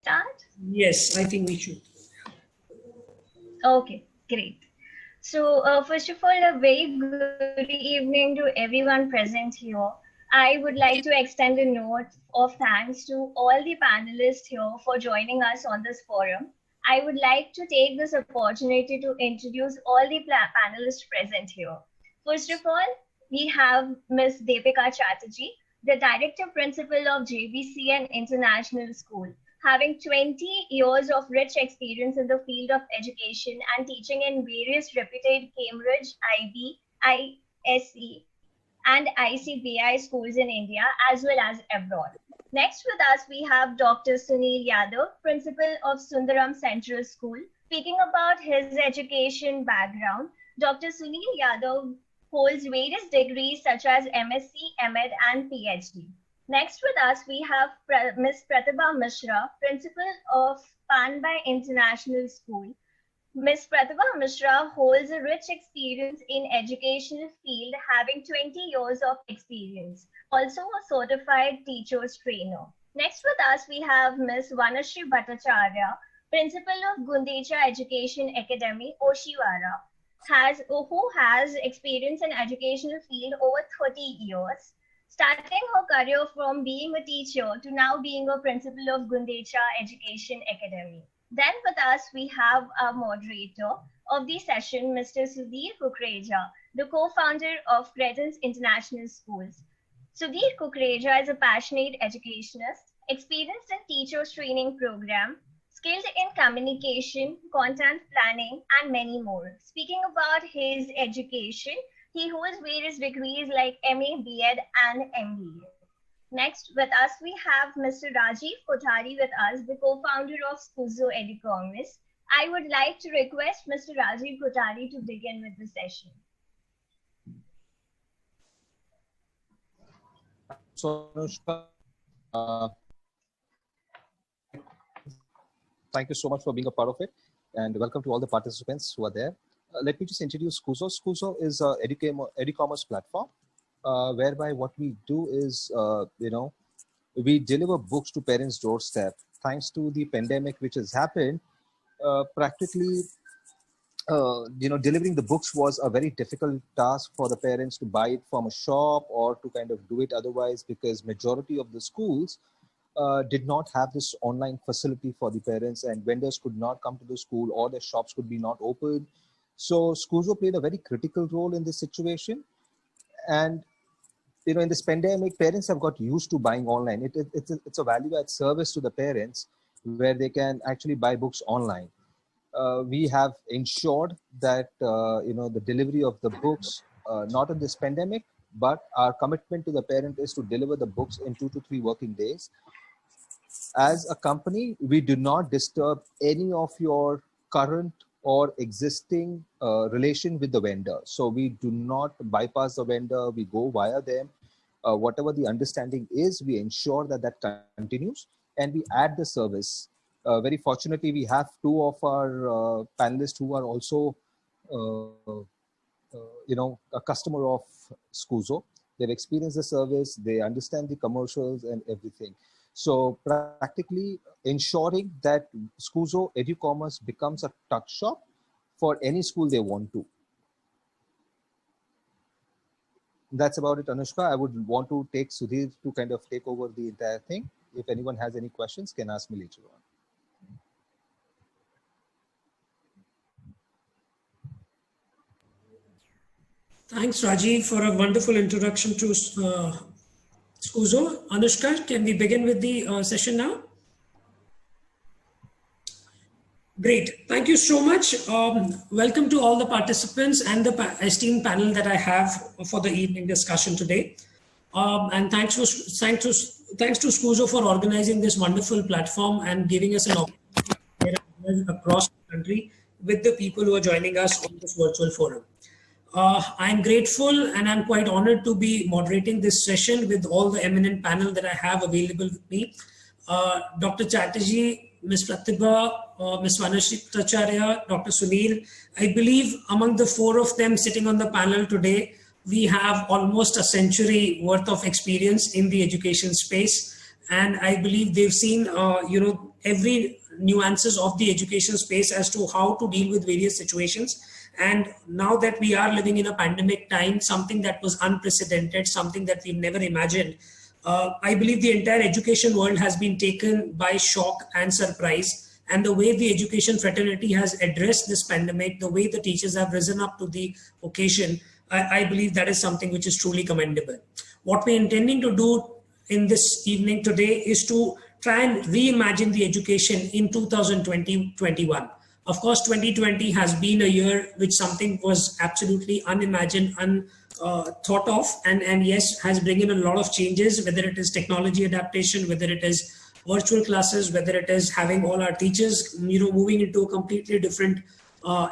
Start? Yes, I think we should. Okay, great. So, first of all, a very good evening to everyone present here. I would like to extend a note of thanks to all the panelists here for joining us on this forum. I would like to take this opportunity to introduce all the panelists present here. First of all, we have Ms. Deepika Chatterjee, the Director Principal of JBCN International School, having 20 years of rich experience in the field of education and teaching in various reputed Cambridge, IB, ISE, and ICBI schools in India as well as abroad. Next with us, we have Dr. Sunil Yadav, Principal of Sundaram Central School. Speaking about his education background, Dr. Sunil Yadav holds various degrees such as MSc, MEd, and PhD. Next with us, we have Ms. Pratibha Mishra, Principal of Panbai International School. Ms. Pratibha Mishra holds a rich experience in educational field, having 20 years of experience, also a certified teacher's trainer. Next with us, we have Ms. Vanashri Bhattacharya, Principal of Gundecha Education Academy, Oshiwara, who has experience in educational field over 30 years, starting her career from being a teacher to now being a principal of Gundecha Education Academy. Then with us, we have our moderator of the session, Mr. Sudhir Kukreja, the co-founder of Credence International Schools. Sudhir Kukreja is a passionate educationist, experienced in teachers training program, skilled in communication, content planning, and many more. Speaking about his education, he holds various degrees like MA, B.Ed, and MBA. Next, with us, we have Mr. Rajiv Kothari with us, the co-founder of Scuzo Educommerce. I would like to request Mr. Rajiv Kothari to begin with the session. So, thank you so much for being a part of it, and welcome to all the participants who are there. Let me just introduce Scuzo. Scuzo is an educommerce platform whereby what we do is, we deliver books to parents' doorstep. Thanks to the pandemic which has happened, practically, delivering the books was a very difficult task for the parents to buy it from a shop or to kind of do it otherwise, because majority of the schools did not have this online facility for the parents, and vendors could not come to the school, or the shops could be not open. So Scuzo played a very critical role in this situation. And in this pandemic, parents have got used to buying online. It's a value-add service to the parents where they can actually buy books online. We have ensured that the delivery of the books, not in this pandemic, but our commitment to the parent is to deliver the books in 2 to 3 working days. As a company, we do not disturb any of your current or existing relation with the vendor. So we do not bypass the vendor, we go via them. Whatever the understanding is, we ensure that continues, and we add the service. Very fortunately, we have 2 of our panelists who are also a customer of Scuzo. They've experienced the service, they understand the commercials and everything. So practically ensuring that Scuzo Educommerce becomes a touch shop for any school they want to. That's about it, Anushka. I would want to take Sudhir to kind of take over the entire thing. If anyone has any questions, can ask me later on. Thanks, Rajiv, for a wonderful introduction to Scuzo. Anushka, can we begin with the session now? Great. Thank you so much. Welcome to all the participants and the esteemed panel that I have for the evening discussion today. And thanks to Scuzo for organizing this wonderful platform and giving us an opportunity across the country with the people who are joining us on this virtual forum. I'm grateful and I'm quite honored to be moderating this session with all the eminent panel that I have available with me. Dr. Chatterjee, Ms. Pratibha, Ms. Vanashri Bhattacharya, Dr. Sunil. I believe among the 4 of them sitting on the panel today, we have almost a century worth of experience in the education space. And I believe they've seen, every nuances of the education space as to how to deal with various situations. And now that we are living in a pandemic time, something that was unprecedented, something that we've never imagined, I believe the entire education world has been taken by shock and surprise. And the way the education fraternity has addressed this pandemic, the way the teachers have risen up to the occasion, I believe that is something which is truly commendable. What we're intending to do in this evening today is to try and reimagine the education in 2020-21. Of course, 2020 has been a year which something was absolutely unimagined, unthought of, and yes, has brought in a lot of changes, whether it is technology adaptation, whether it is virtual classes, whether it is having all our teachers, moving into a completely different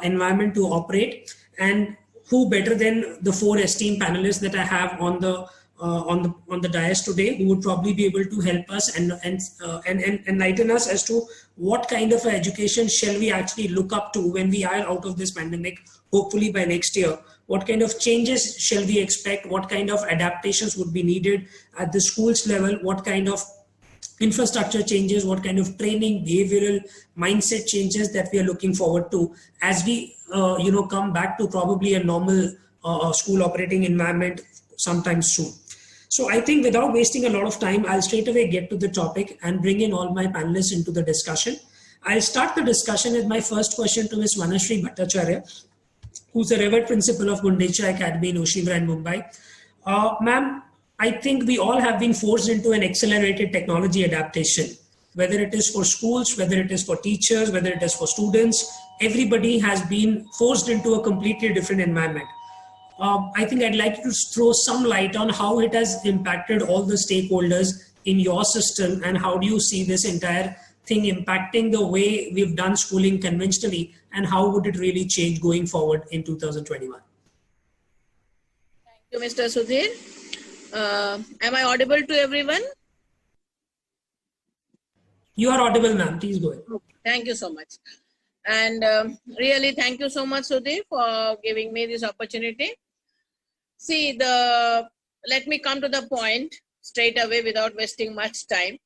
environment to operate. And who better than the four esteemed panelists that I have on the dais today, who would probably be able to help us and enlighten us as to what kind of education shall we actually look up to when we are out of this pandemic, hopefully by next year. What kind of changes shall we expect? What kind of adaptations would be needed at the schools level? What kind of infrastructure changes, what kind of training, behavioral mindset changes that we are looking forward to as we come back to probably a normal school operating environment sometime soon. So I think without wasting a lot of time, I'll straight away get to the topic and bring in all my panelists into the discussion. I'll start the discussion with my first question to Ms. Vanashri Bhattacharya, who's the revered principal of Gundecha Academy in Oshiwara in Mumbai. Ma'am, I think we all have been forced into an accelerated technology adaptation, whether it is for schools, whether it is for teachers, whether it is for students. Everybody has been forced into a completely different environment. I think I'd like you to throw some light on how it has impacted all the stakeholders in your system, and how do you see this entire thing impacting the way we've done schooling conventionally, and how would it really change going forward in 2021? Thank you, Mr. Sudhir. Am I audible to everyone? You are audible, ma'am. Please go ahead. Thank you so much. And really, thank you so much, Sudhir, for giving me this opportunity. See, let me come to the point straight away without wasting much time.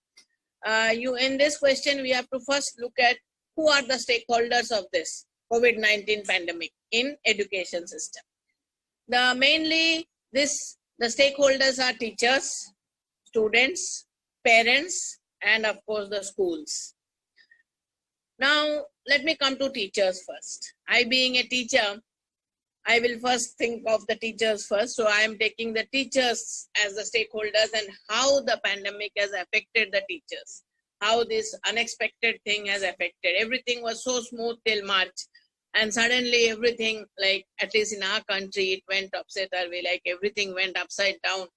In this question, we have to first look at who are the stakeholders of this COVID-19 pandemic in education system. Mainly, the stakeholders are teachers, students, parents, and of course the schools. Now, let me come to teachers first. I, being a teacher, I will first think of the teachers first. So I am taking the teachers as the stakeholders and how the pandemic has affected the teachers, how this unexpected thing has affected. Everything was so smooth till March, and suddenly everything, like at least in our country, it went upside away, like everything went upside down.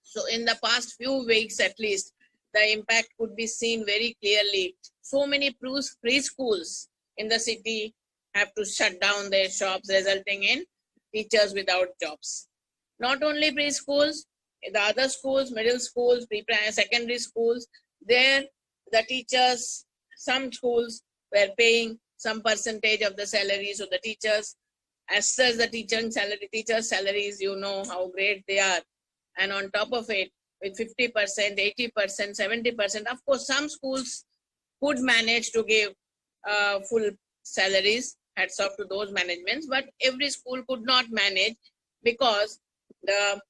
So in the past few weeks at least, the impact could be seen very clearly. So many preschools in the city have to shut down their shops, resulting in teachers without jobs. Not only preschools, the other schools, middle schools, secondary schools, there the teachers, some schools were paying some percentage of the salary. So the teachers, as such the teachers' salaries, you know how great they are. And on top of it, with 50%, 80%, 70%, of course, some schools could manage to give full salaries. Hats off to those managements, but every school could not manage because the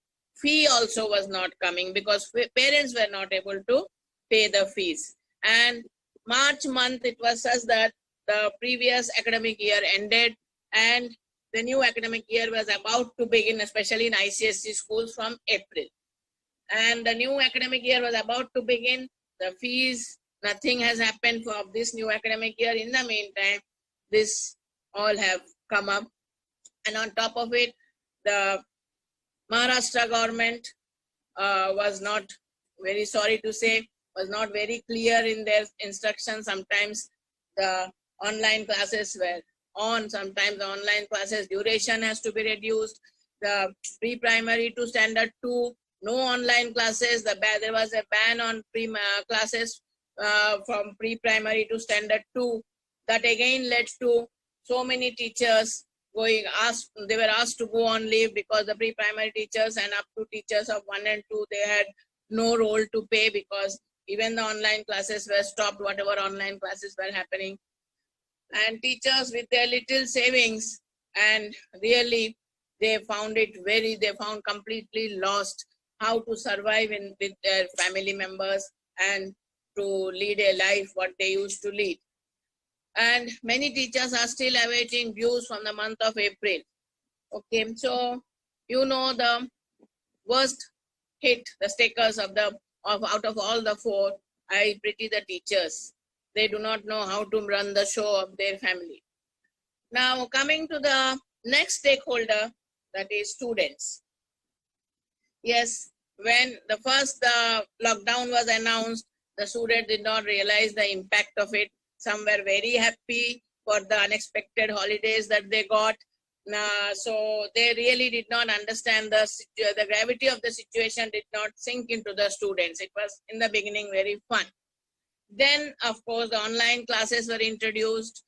fee also was not coming, because parents were not able to pay the fees. And March month, it was such that the previous academic year ended and the new academic year was about to begin, especially in ICSE schools from April. And the new academic year was about to begin. The fees, nothing has happened for this new academic year. In the meantime, this all have come up. And on top of it, the Maharashtra government was not, very sorry to say, was not very clear in their instructions. Sometimes the online classes were on, sometimes the online classes duration has to be reduced. The pre-primary to standard 2, no online classes. There was a ban on classes from pre-primary to standard 2. That again led to so many teachers they were asked to go on leave, because the pre-primary teachers and up to teachers of 1 and 2, they had no role to play, because Even the online classes were stopped, whatever online classes were happening. And teachers with their little savings, and really they found completely lost how to survive with their family members and to lead a life what they used to lead. And many teachers are still awaiting views from the month of April. Okay, so you know the worst hit, the stakers out of all the four, I pity the teachers. They do not know how to run the show of their family. Now coming to the next stakeholder, that is students. Yes, when the first lockdown was announced, the students did not realize the impact of it. Some were very happy for the unexpected holidays that they got. So they really did not understand the gravity of the situation, did not sink into the students. It was in the beginning very fun. Then, of course, the online classes were introduced.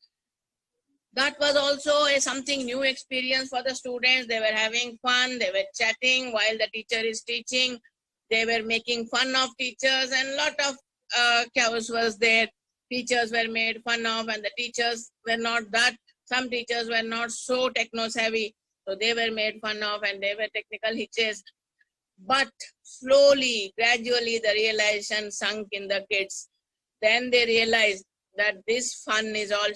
That was also something new experience for the students. They were having fun. They were chatting while the teacher is teaching. They were making fun of teachers, and a lot of chaos was there. Teachers were made fun of, and the teachers were not that. Some teachers were not so techno-savvy, so they were made fun of, and they were technical hitches. But slowly, gradually, the realization sunk in the kids. Then they realized that this fun is all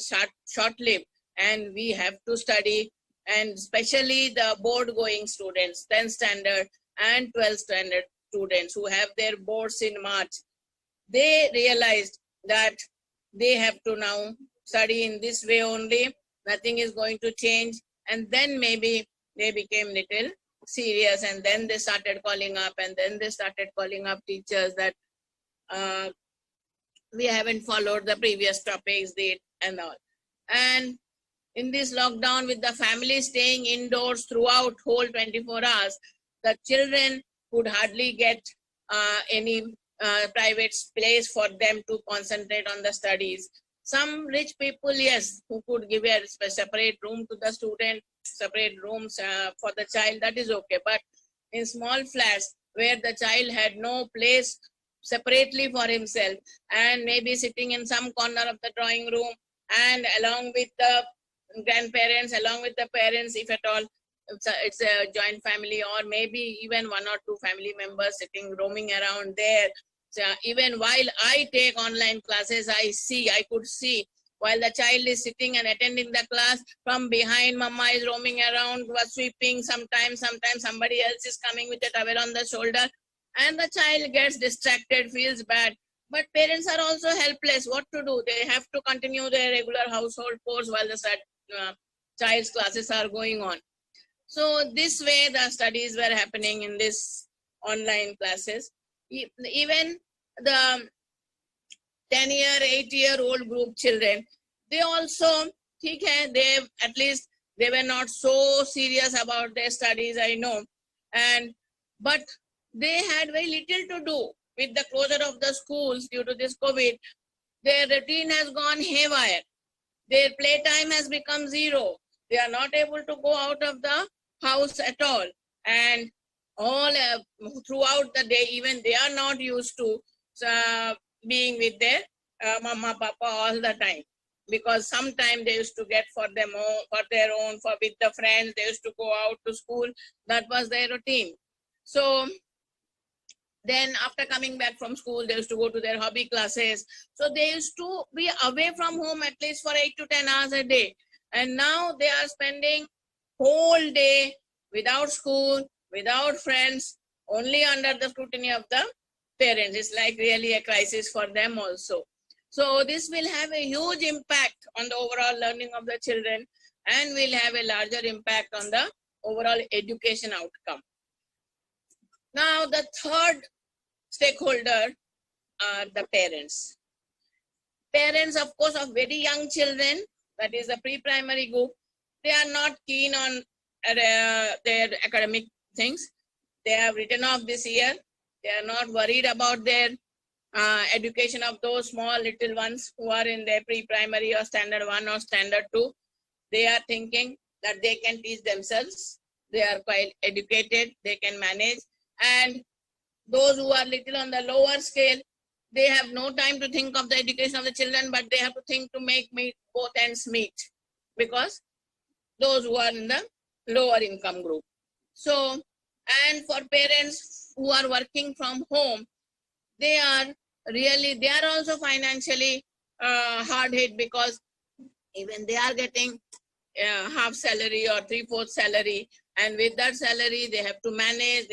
short-lived, and we have to study, and especially the board-going students, 10th standard and 12th standard students who have their boards in March. They realized that they have to now study in this way only. Nothing is going to change. And then maybe they became little serious, and then they started calling up, teachers that we haven't followed the previous topics, and all. And in this lockdown, with the family staying indoors throughout whole 24 hours, the children could hardly get any private place for them to concentrate on the studies. Some rich people, yes, who could give a separate room to the student, separate rooms for the child, that is okay. But in small flats where the child had no place separately for himself, and maybe sitting in some corner of the drawing room, and along with the grandparents, along with the parents, if at all it's a joint family, or maybe even one or two family members sitting, roaming around there. So even while I take online classes, I could see while the child is sitting and attending the class, from behind mama is roaming around, was sweeping, sometimes somebody else is coming with a towel on the shoulder, and the child gets distracted, feels bad. But parents are also helpless. What to do? They have to continue their regular household chores while the child's classes are going on. So this way the studies were happening in this online classes. Even the 10-year, 8-year-old group children, they also, they at least they were not so serious about their studies, I know. But they had very little to do with the closure of the schools due to this COVID. Their routine has gone haywire. Their playtime has become zero. They are not able to go out of the house at all. And all throughout the day, even they are not used to being with their mama, papa all the time. Because sometimes they used to get for their own, with the friends, they used to go out to school. That was their routine. So then after coming back from school, they used to go to their hobby classes. So they used to be away from home at least for 8 to 10 hours a day. And now they are spending whole day without school, without friends, only under the scrutiny of the parents. It's like really a crisis for them also. So this will have a huge impact on the overall learning of the children, and will have a larger impact on the overall education outcome. Now the third stakeholder are the parents. Parents, of course, of very young children, that is the pre-primary group, they are not keen on their academic things. They have written off this year. They are not worried about their education of those small little ones who are in their pre-primary or standard 1 or standard 2. They are thinking that they can teach themselves. They are quite educated. They can manage. And those who are little on the lower scale, they have no time to think of the education of the children, but they have to think to make both ends meet, because those who are in the lower income group. So, and for parents who are working from home, they are also financially hard hit, because even they are getting half salary or 3/4 salary, and with that salary they have to manage,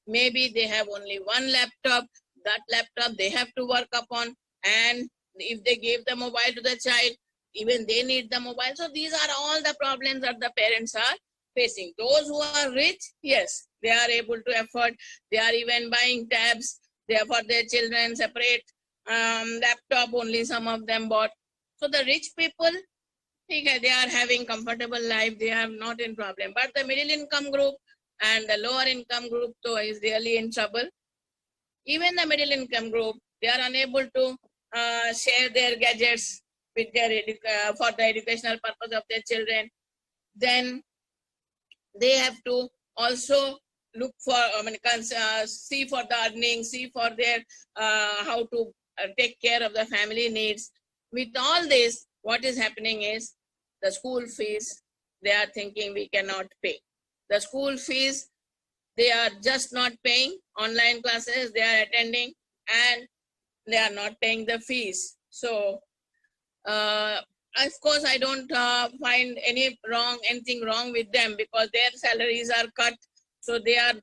maybe they have only one laptop, that laptop they have to work upon, and if they give the mobile to the child, even they need the mobile. So these are all the problems that the parents are facing. Those who are rich, yes, they are able to afford, they are even buying tabs, they are for their children separate laptop, only some of them bought. So the rich people, they are having comfortable life, they are not in problem. But the middle income group and the lower income group though is really in trouble. Even the middle income group, they are unable to share their gadgets with their for the educational purpose of their children. Then they have to also look for, see for the earnings, see for their how to take care of the family needs. With all this, what is happening is the school fees, they are thinking we cannot pay. The school fees, they are just not paying. Online classes they are attending and they are not paying the fees. So of course I don't find anything wrong with them, because their salaries are cut, so they are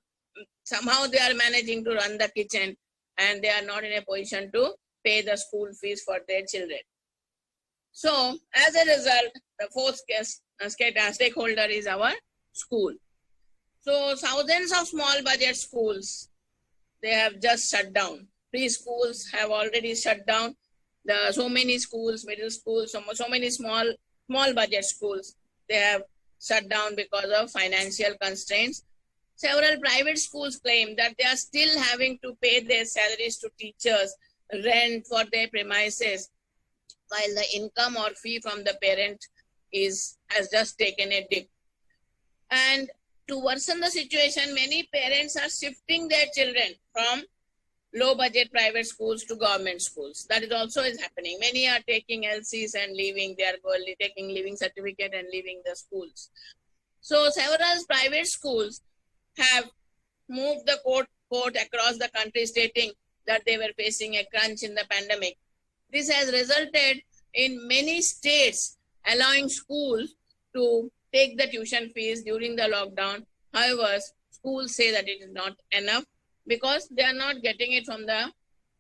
somehow they are managing to run the kitchen, and they are not in a position to pay the school fees for their children. So as a result, the fourth stakeholder is our school. So thousands of small budget schools, they have just shut down. Preschools have already shut down. So many schools, middle schools, so many small budget schools, they have shut down because of financial constraints. Several private schools claim that they are still having to pay their salaries to teachers, rent for their premises, while the income or fee from the parent has just taken a dip. And to worsen the situation, many parents are shifting their children from low budget private schools to government schools. That is also happening. Many are taking LCs and leaving, they are taking leaving certificate and leaving the schools. So several private schools have moved the court across the country, stating that they were facing a crunch in the pandemic. This has resulted in many states allowing schools to take the tuition fees during the lockdown. However, schools say that it is not enough, because they are not getting it from the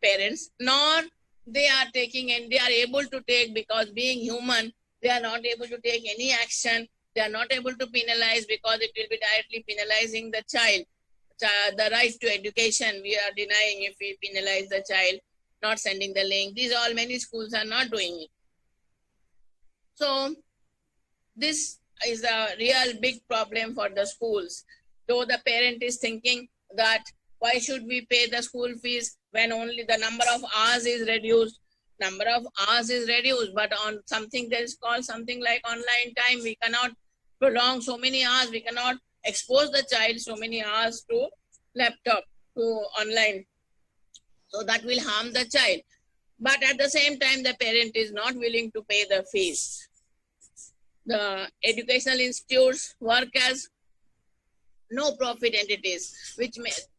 parents, nor they are taking, and they are able to take, because being human, they are not able to take any action. They are not able to penalize, because it will be directly penalizing the child. The right to education, we are denying if we penalize the child, not sending the link. These all, many schools are not doing it. So this is a real big problem for the schools. Though the parent is thinking that why should we pay the school fees when only the number of hours is reduced? Number of hours is reduced, but on something that is called something like online time, we cannot prolong so many hours. We cannot expose the child so many hours to laptop, to online. So that will harm the child. But at the same time, the parent is not willing to pay the fees. The educational institutes work as no profit entities,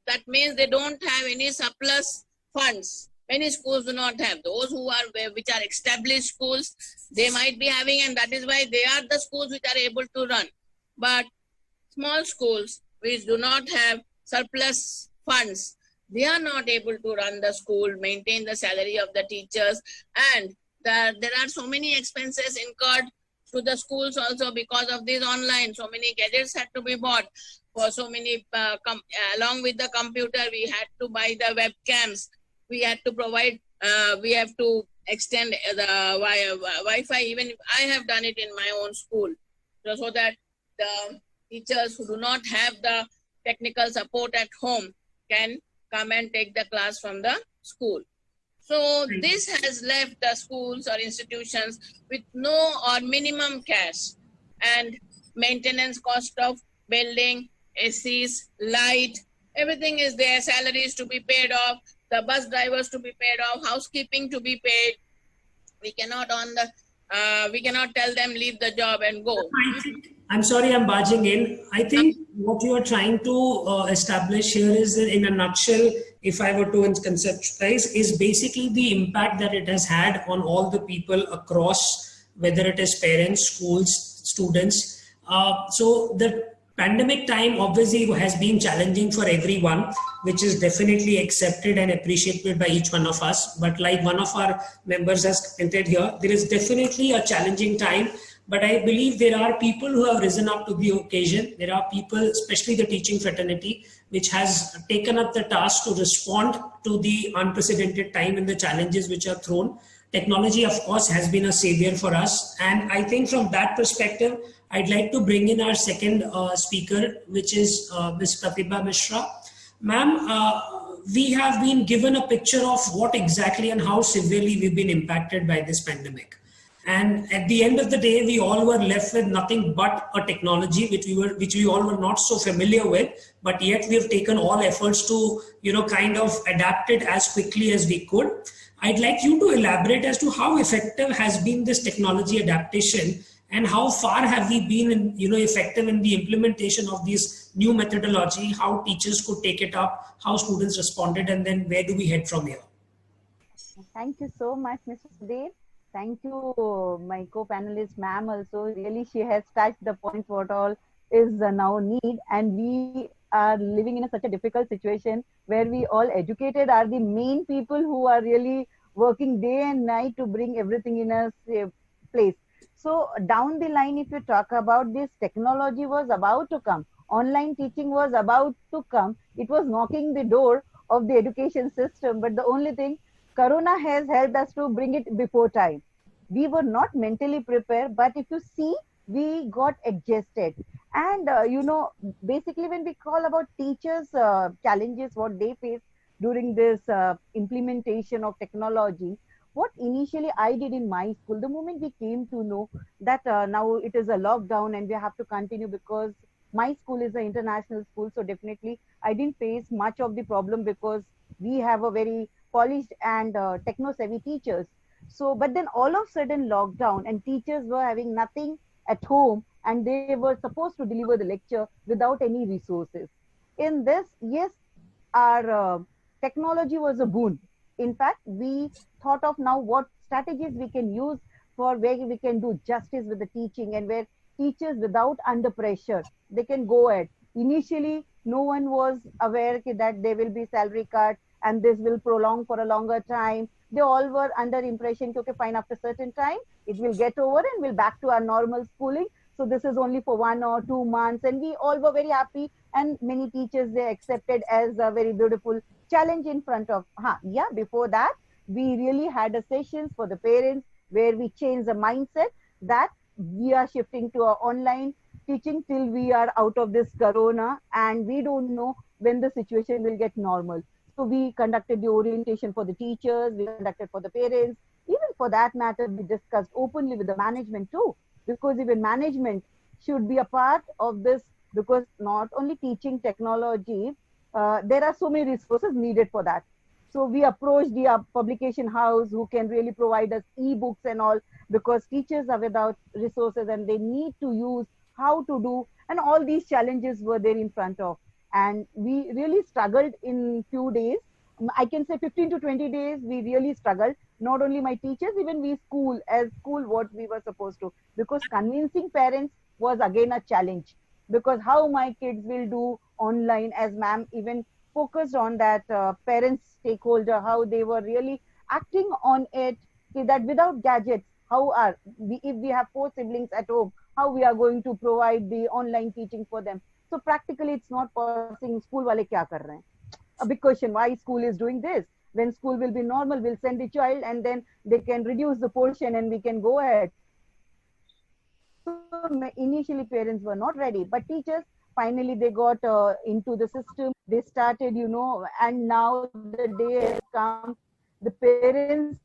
that means they don't have any surplus funds. Many schools do not have. Those which are established schools, they might be having, and that is why they are the schools which are able to run. But small schools which do not have surplus funds, they are not able to run the school, maintain the salary of the teachers, and there are so many expenses incurred to the schools also because of this online. So many gadgets had to be bought. For so many, along with the computer, we had to buy the webcams. We had to provide, we have to extend the Wi-Fi. Even I have done it in my own school, so that the teachers who do not have the technical support at home can come and take the class from the school. So this has left the schools or institutions with no or minimum cash, and maintenance cost of building, ACs, light, everything is there, salaries to be paid off, the bus drivers to be paid off, housekeeping to be paid. We cannot we cannot tell them leave the job and go. I'm sorry, I'm barging in. I think what you are trying to establish here is, in a nutshell, if I were to conceptualize, is basically the impact that it has had on all the people across, whether it is parents, schools, students. So the pandemic time obviously has been challenging for everyone, which is definitely accepted and appreciated by each one of us. But like one of our members has commented here, there is definitely a challenging time. But I believe there are people who have risen up to the occasion. There are people, especially the teaching fraternity, which has taken up the task to respond to the unprecedented time and the challenges which are thrown. Technology, of course, has been a savior for us. And I think from that perspective, I'd like to bring in our second speaker, which is Ms. Pratibha Mishra. Ma'am, we have been given a picture of what exactly and how severely we've been impacted by this pandemic. And at the end of the day, we all were left with nothing but a technology which we all were not so familiar with, but yet we have taken all efforts to, kind of adapt it as quickly as we could. I'd like you to elaborate as to how effective has been this technology adaptation, and how far have we been, effective in the implementation of this new methodology, how teachers could take it up, how students responded, and then where do we head from here? Thank you so much, Mr. Sudhir. Thank you, my co-panelist, ma'am, also. Really, she has touched the point what all is now need. And we are living in such a difficult situation where we all educated are the main people who are really working day and night to bring everything in a place. So down the line, if you talk about this, technology was about to come. Online teaching was about to come. It was knocking the door of the education system. But the only thing, Corona has helped us to bring it before time. We were not mentally prepared, but if you see, we got adjusted. And, basically when we call about teachers' challenges, what they face during this implementation of technology, what initially I did in my school, the moment we came to know that now it is a lockdown and we have to continue, because my school is an international school, so definitely I didn't face much of the problem because we have a very polished and techno-savvy teachers. So, but then all of a sudden lockdown and teachers were having nothing at home and they were supposed to deliver the lecture without any resources. In this, yes, our technology was a boon. In fact, we thought of now what strategies we can use for where we can do justice with the teaching, and where teachers without under pressure, they can go ahead. Initially, no one was aware that there will be salary cut and this will prolong for a longer time. They all were under impression, okay, fine, after certain time, it will get over and we'll back to our normal schooling. So this is only for 1 or 2 months. And we all were very happy. And many teachers, they accepted as a very beautiful challenge in front of, before that, we really had a sessions for the parents where we changed the mindset that we are shifting to our online teaching till we are out of this Corona, and we don't know when the situation will get normal. So we conducted the orientation for the teachers, we conducted for the parents, even for that matter, we discussed openly with the management too, because even management should be a part of this, because not only teaching technology, there are so many resources needed for that. So we approached the publication house who can really provide us e-books and all, because teachers are without resources and they need to use how to do, and all these challenges were there in front of. And we really struggled in few days. I can say 15 to 20 days, we really struggled. Not only my teachers, even we as school, what we were supposed to. Because convincing parents was again a challenge. Because how my kids will do online, as ma'am even focused on that parents stakeholder, how they were really acting on it, that without gadgets, if we have 4 siblings at home, how we are going to provide the online teaching for them. So practically it's not possible. School wale kya kar rahe hain? A big question, why school is doing this? When school will be normal, we'll send the child and then they can reduce the portion and we can go ahead. So initially parents were not ready, but teachers, finally they got into the system. They started, and now the day has come. The parents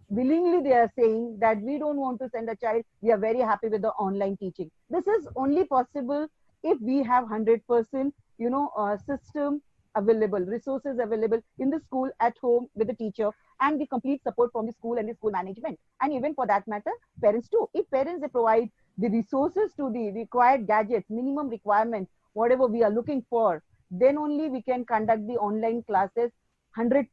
willingly they are saying that we don't want to send a child. We are very happy with the online teaching. This is only possible if we have 100%, system available, resources available in the school, at home, with the teacher, and the complete support from the school and the school management. And even for that matter, parents too. If parents, they provide the resources to the required gadgets, minimum requirements, whatever we are looking for, then only we can conduct the online classes 100%.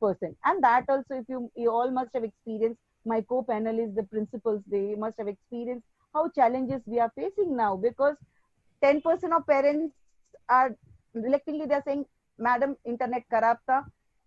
And that also, if you all must have experienced, my co-panelists, the principals, they must have experienced how challenges we are facing now, because 10% of parents are reluctantly, they are saying, madam internet kharab tha,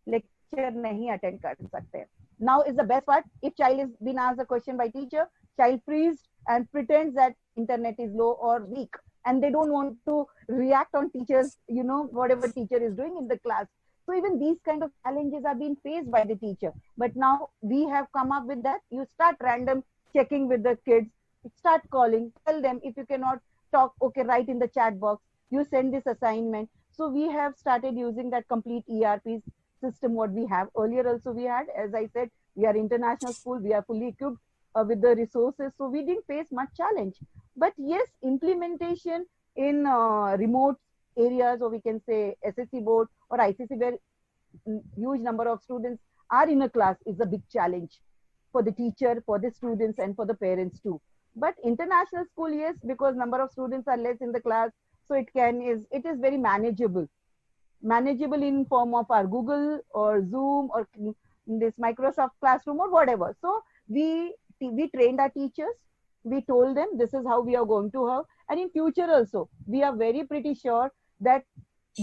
lecture nahi attend kar sakte. Now is the best part, if child is being asked a question by teacher, child freezes and pretends that internet is low or weak, and they don't want to react on teachers, whatever teacher is doing in the class. So even these kind of challenges are being faced by the teacher. But now we have come up with that. You start random checking with the kids, start calling, tell them if you cannot talk, okay, write in the chat box, you send this assignment. So we have started using that complete ERP system what we have. Earlier also we had, as I said, we are international school, we are fully equipped with the resources. So we didn't face much challenge. But yes, implementation in remote areas, or we can say SSC board or ICC, where huge number of students are in a class, is a big challenge for the teacher, for the students, and for the parents too. But international school, yes, because number of students are less in the class, so it is very manageable in form of our Google or Zoom or this Microsoft Classroom or whatever. So we trained our teachers, we told them this is how we are going to have, and in future also we are very pretty sure that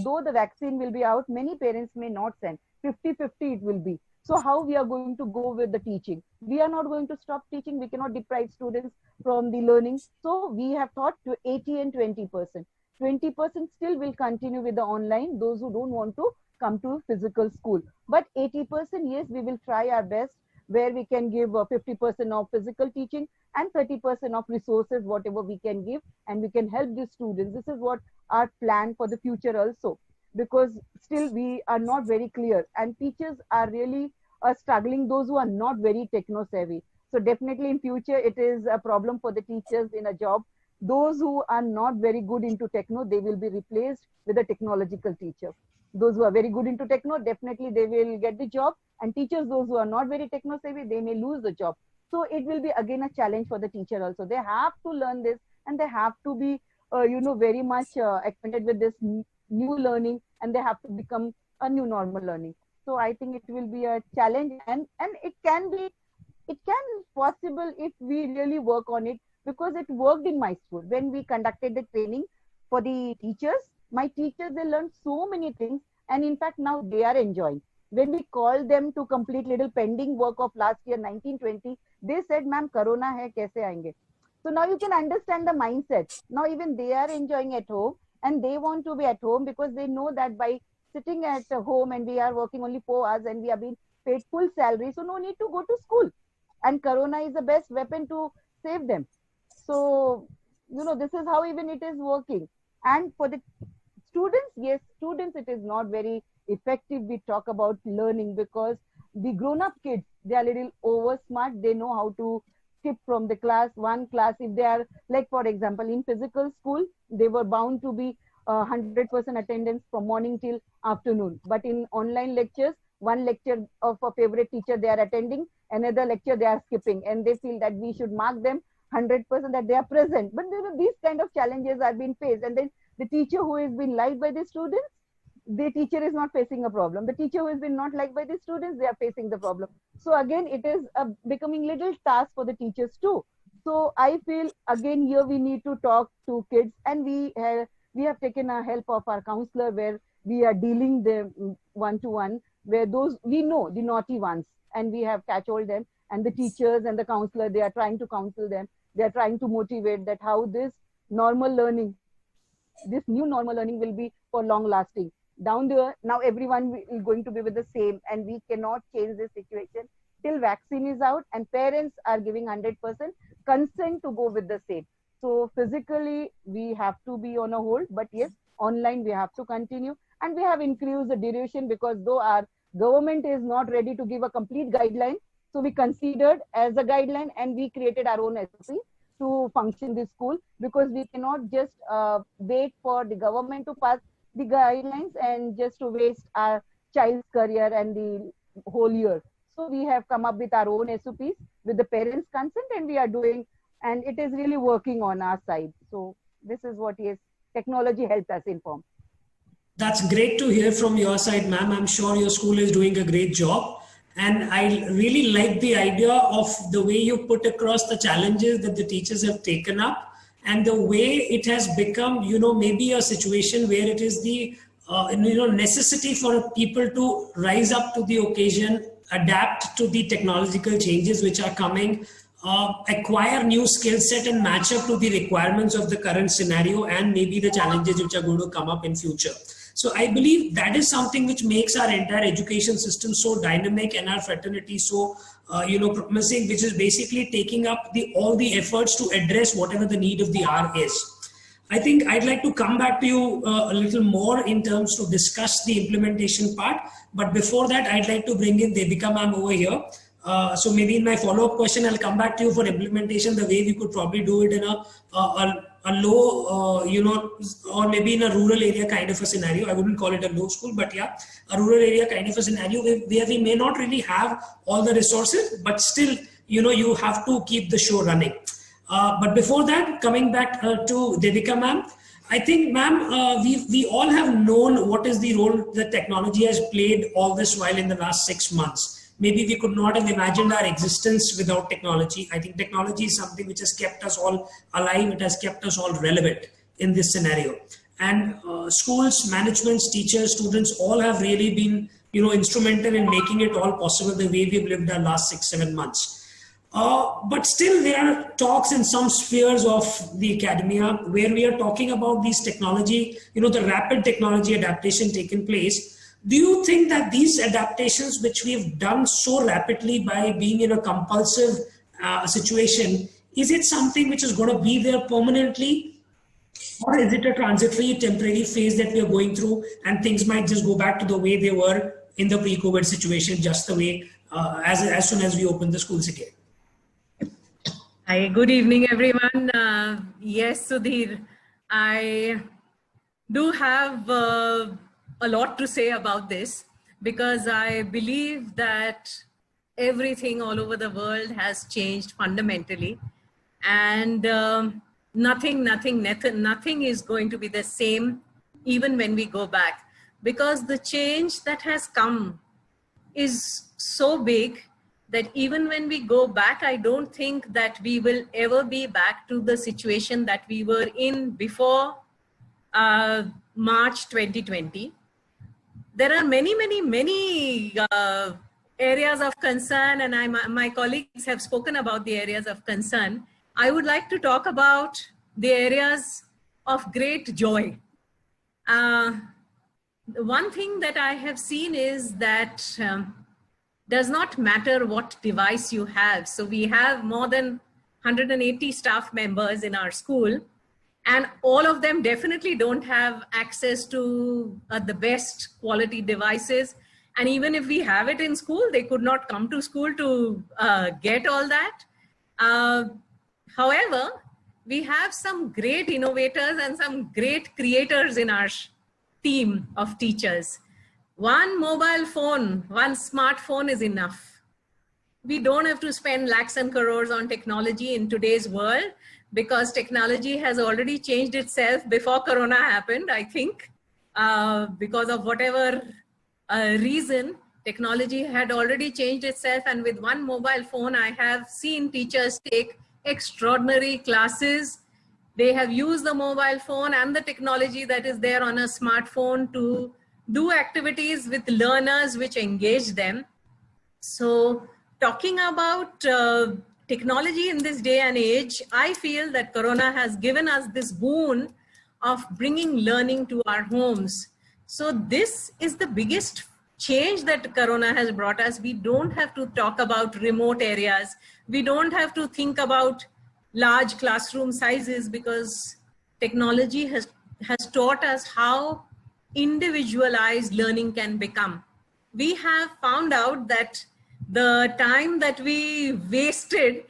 though the vaccine will be out, many parents may not send, 50-50 it will be. So how we are going to go with the teaching? We are not going to stop teaching. We cannot deprive students from the learning. So we have thought to 80 and 20%. 20% still will continue with the online, those who don't want to come to physical school. But 80%, yes, we will try our best, where we can give 50% of physical teaching and 30% of resources, whatever we can give, and we can help the students. This is what our plan for the future also, because still we are not very clear, and teachers are really struggling, those who are not very techno savvy. So definitely in future it is a problem for the teachers in a job. Those who are not very good into techno, they will be replaced with a technological teacher. Those who are very good into techno, definitely they will get the job, and teachers, those who are not very techno savvy, they may lose the job. So it will be again a challenge for the teacher also. They have to learn this, and they have to be very much acquainted with this new learning, and they have to become a new normal learning. So I think it will be a challenge, and it can be possible if we really work on it, because it worked in my school when we conducted the training for the teachers. My teachers, they learned so many things, and in fact now they are enjoying. When we called them to complete little pending work of last year 1920, they said, ma'am, corona hai, kaise aayenge? So now you can understand the mindset. Now even they are enjoying at home, and they want to be at home, because they know that by sitting at home, and we are working only 4 hours and we are being paid full salary, so no need to go to school. And corona is the best weapon to save them. So, this is how even it is working. And for the students, yes, students, it is not very effective. We talk about learning, because the grown-up kids, they are little over smart. They know how to skip from the one class. If they are, like for example, in physical school, they were bound to be 100% attendance from morning till afternoon. But in online lectures, one lecture of a favorite teacher they are attending, another lecture they are skipping, and they feel that we should mark them 100% that they are present. But these kind of challenges are being faced, and then the teacher who has been liked by the students, the teacher is not facing a problem. The teacher who has been not liked by the students, they are facing the problem. So again, it is becoming little task for the teachers too. So I feel again here we need to talk to kids, and we have taken a help of our counselor, where we are dealing them one-to-one, where those we know, the naughty ones, and we have catch-hold them, and the teachers and the counselor, they are trying to counsel them. They are trying to motivate that how this normal learning, this new normal learning will be for long lasting. Down there, now everyone is going to be with the same, and we cannot change this situation till vaccine is out and parents are giving 100% consent to go with the same. So physically, we have to be on a hold, but yes, online we have to continue, and we have increased the duration, because though our government is not ready to give a complete guideline, so we considered as a guideline, and we created our own SOP to function this school, because we cannot just wait for the government to pass the guidelines and just to waste our child's career and the whole year. So we have come up with our own SOPs with the parents' consent, and we are doing, and it is really working on our side. So this is what technology helped us inform. That's great to hear from your side, ma'am. I'm sure your school is doing a great job. And I really like the idea of the way you put across the challenges that the teachers have taken up and the way it has become, maybe a situation where it is the, necessity for people to rise up to the occasion, adapt to the technological changes which are coming, acquire new skill set and match up to the requirements of the current scenario and maybe the challenges which are going to come up in future. So I believe that is something which makes our entire education system so dynamic and our fraternity so, promising, which is basically taking up all the efforts to address whatever the need of the hour is. I think I'd like to come back to you a little more in terms to discuss the implementation part. But before that, I'd like to bring in Devika ma'am over here. So maybe in my follow-up question, I'll come back to you for implementation, the way we could probably do it in a low, or maybe in a rural area kind of a scenario. I wouldn't call it a low school, but yeah, a rural area kind of a scenario where we may not really have all the resources, but still, you have to keep the show running. But before that, coming back to Devika ma'am, I think, ma'am, we all have known what is the role that technology has played all this while in the last 6 months. Maybe we could not have imagined our existence without technology. I think technology is something which has kept us all alive. It has kept us all relevant in this scenario. And schools, managements, teachers, students, all have really been, instrumental in making it all possible the way we've lived our last 6-7 months. But still there are talks in some spheres of the academia where we are talking about these technology, the rapid technology adaptation taking place. Do you think that these adaptations, which we've done so rapidly by being in a compulsive situation, is it something which is going to be there permanently? Or is it a transitory, temporary phase that we are going through and things might just go back to the way they were in the pre-COVID situation, just the way as soon as we open the schools again? Hi, good evening, everyone. Yes, Sudhir, I do have a lot to say about this because I believe that everything all over the world has changed fundamentally, and nothing is going to be the same even when we go back, because the change that has come is so big that even when we go back, I don't think that we will ever be back to the situation that we were in before March 2020. There are many areas of concern, and my colleagues have spoken about the areas of concern. I would like to talk about the areas of great joy. One thing that I have seen is that does not matter what device you have. So we have more than 180 staff members in our school, and all of them definitely don't have access to the best quality devices. And even if we have it in school, they could not come to school to get all that. However, we have some great innovators and some great creators in our team of teachers. One mobile phone, one smartphone is enough. We don't have to spend lakhs and crores on technology in today's world, because technology has already changed itself before Corona happened, I think. Because of whatever reason, technology had already changed itself. And with one mobile phone, I have seen teachers take extraordinary classes. They have used the mobile phone and the technology that is there on a smartphone to do activities with learners which engage them. So talking about technology in this day and age, I feel that Corona has given us this boon of bringing learning to our homes. So this is the biggest change that Corona has brought us. We don't have to talk about remote areas. We don't have to think about large classroom sizes, because technology has taught us how individualized learning can become. We have found out that the time that we wasted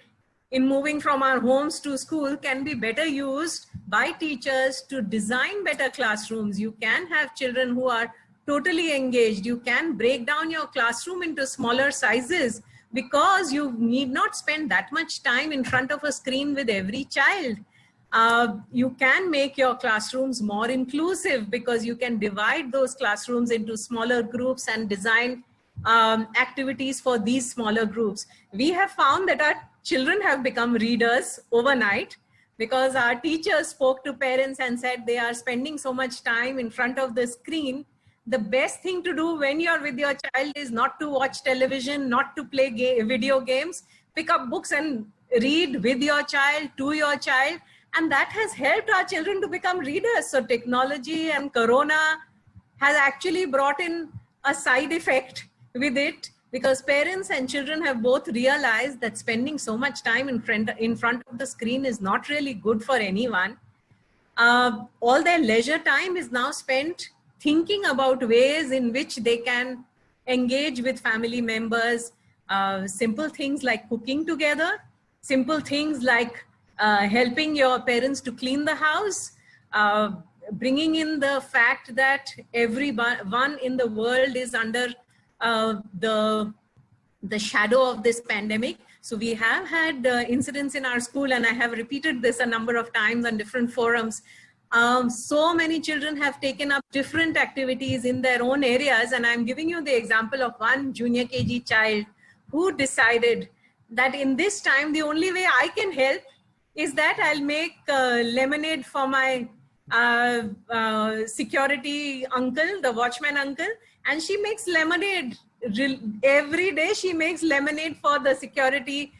in moving from our homes to school can be better used by teachers to design better classrooms. You can have children who are totally engaged. You can break down your classroom into smaller sizes because you need not spend that much time in front of a screen with every child. You can make your classrooms more inclusive because you can divide those classrooms into smaller groups and design activities for these smaller groups. We have found that our children have become readers overnight because our teachers spoke to parents and said they are spending so much time in front of the screen. The best thing to do when you're with your child is not to watch television, not to play video games. Pick up books and read with your child, to your child. And that has helped our children to become readers. So technology and Corona has actually brought in a side effect with it, because parents and children have both realized that spending so much time in front of the screen is not really good for anyone. All their leisure time is now spent thinking about ways in which they can engage with family members. Simple things like cooking together, simple things like helping your parents to clean the house, bringing in the fact that everyone in the world is under the shadow of this pandemic. So we have had incidents in our school, and I have repeated this a number of times on different forums. So many children have taken up different activities in their own areas, and I'm giving you the example of one junior KG child who decided that in this time, the only way I can help is that I'll make lemonade for my security uncle, the watchman uncle, and she makes lemonade every day. She makes lemonade for the security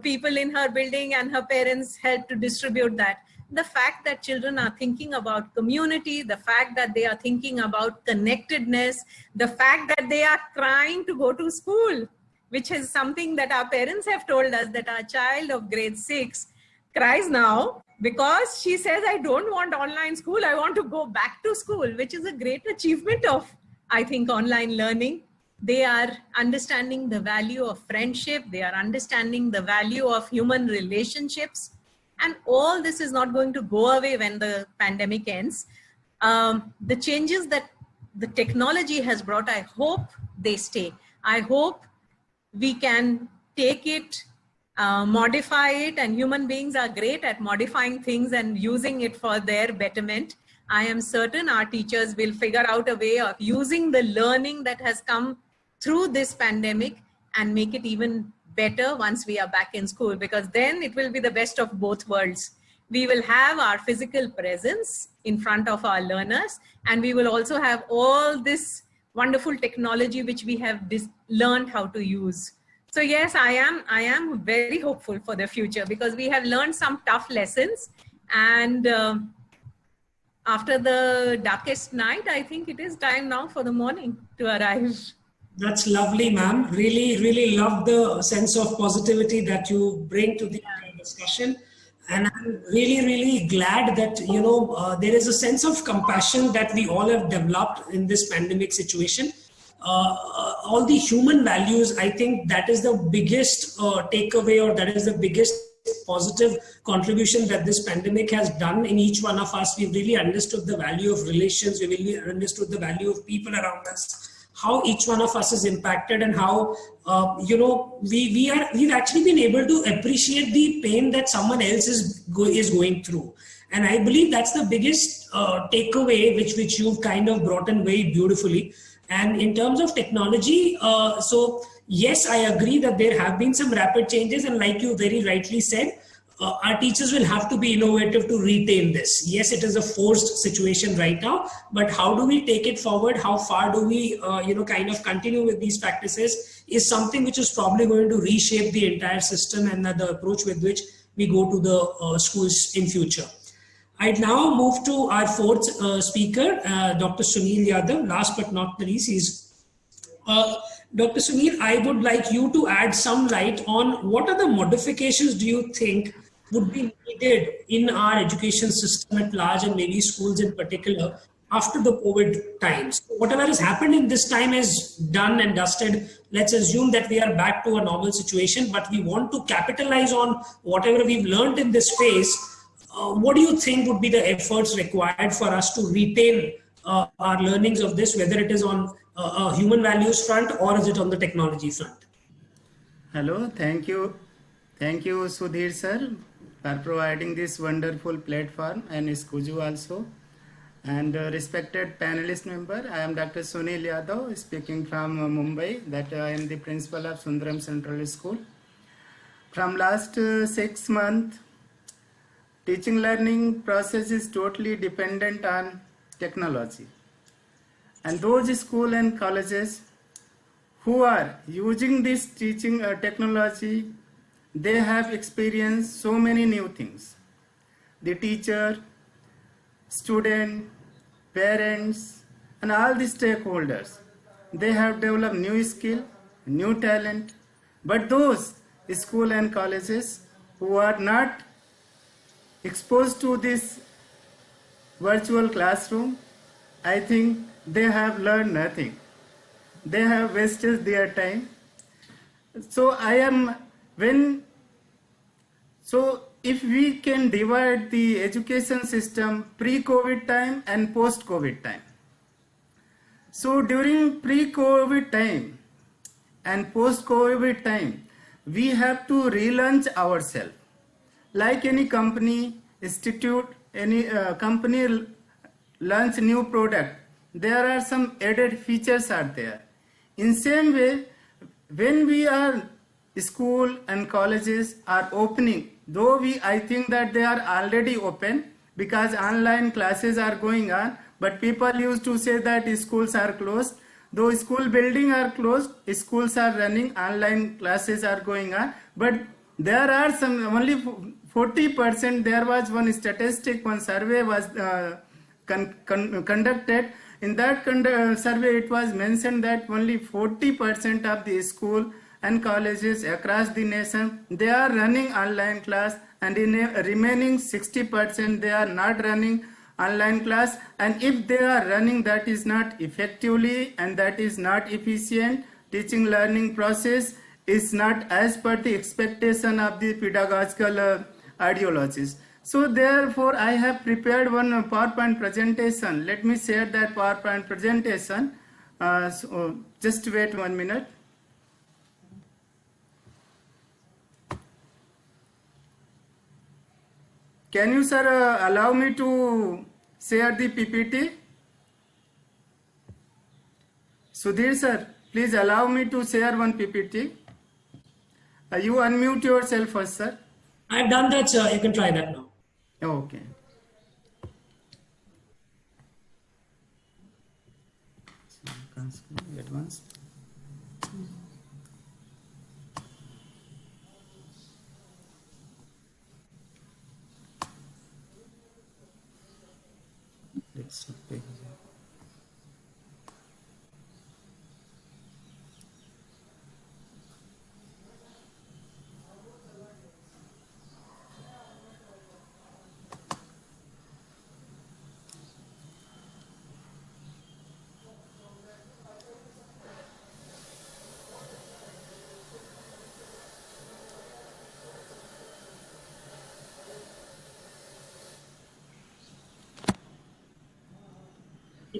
people in her building, and her parents help to distribute that. The fact that children are thinking about community, the fact that they are thinking about connectedness, the fact that they are trying to go to school, which is something that our parents have told us, that our child of grade 6 cries now because she says, I don't want online school, I want to go back to school, which is a great achievement of, I think, online learning. They are understanding the value of friendship, they are understanding the value of human relationships, and all this is not going to go away when the pandemic ends. The changes that the technology has brought, I hope they stay. I hope we can take it, modify it, and human beings are great at modifying things and using it for their betterment. I am certain our teachers will figure out a way of using the learning that has come through this pandemic and make it even better once we are back in school, because then it will be the best of both worlds. We will have our physical presence in front of our learners, and we will also have all this wonderful technology which we have learned how to use. So yes, I am very hopeful for the future, because we have learned some tough lessons, and after the darkest night, I think it is time now for the morning to arrive. That's lovely, ma'am. Really, really love the sense of positivity that you bring to the discussion. And I'm really, really glad that, you know, there is a sense of compassion that we all have developed in this pandemic situation. All the human values, I think that is the biggest takeaway, or that is the biggest positive contribution that this pandemic has done in each one of us. We've really understood the value of relations. We really understood the value of people around us, how each one of us is impacted, and how you know, we've actually been able to appreciate the pain that someone else is going through. And I believe that's the biggest takeaway which you've kind of brought in very beautifully. And in terms of technology, so yes, I agree that there have been some rapid changes, and like you very rightly said, our teachers will have to be innovative to retain this. Yes, it is a forced situation right now, but how do we take it forward? How far do we, you know, kind of continue with these practices is something which is probably going to reshape the entire system and the approach with which we go to the schools in future. I'd now move to our fourth speaker, Dr. Sunil Yadav. Last but not the least, he's Dr. Sunil, I would like you to add some light on what are the modifications do you think would be needed in our education system at large, and maybe schools in particular, after the COVID times. Whatever has happened in this time is done and dusted. Let's assume that we are back to a normal situation, but we want to capitalize on whatever we've learned in this phase. What do you think would be the efforts required for us to retain our learnings of this, whether it is on a human values front or is it on the technology front? Hello, thank you. Thank you, Sudhir sir, for providing this wonderful platform, and Iskuju also. And respected panelist member, I am Dr. Sunil Yadav, speaking from Mumbai, that I am the principal of Sundaram Central School. From last 6 months, teaching learning process is totally dependent on technology. And those schools and colleges who are using this teaching technology, they have experienced so many new things. The teacher, student, parents, and all the stakeholders, they have developed new skill, new talent. But those schools and colleges who are not exposed to this virtual classroom, I think they have learned nothing. They have wasted their time. So if we can divide the education system pre-COVID time and post-COVID time. So during pre-COVID time and post-COVID time, we have to relaunch ourselves. Like any company, institute, any company launch new product, there are some added features are there. In same way, when we are school and colleges are opening, though I think that they are already open because online classes are going on, but people used to say that schools are closed. Though school building are closed, schools are running, online classes are going on, but there are some only 40%. There was one statistic, one survey was conducted. In that survey, it was mentioned that only 40% of the school and colleges across the nation, they are running online class, and in remaining 60%, they are not running online class. And if they are running, that is not effectively and that is not efficient. Teaching learning process is not as per the expectation of the pedagogical ideologies. So therefore, I have prepared one PowerPoint presentation. Let me share that PowerPoint presentation. Just wait 1 minute. Can you, sir, allow me to share the PPT? Sudhir, sir, please allow me to share one PPT. You unmute yourself first, sir. I've done that, sir. You can try that now. Okay. Advanced. Let's pick.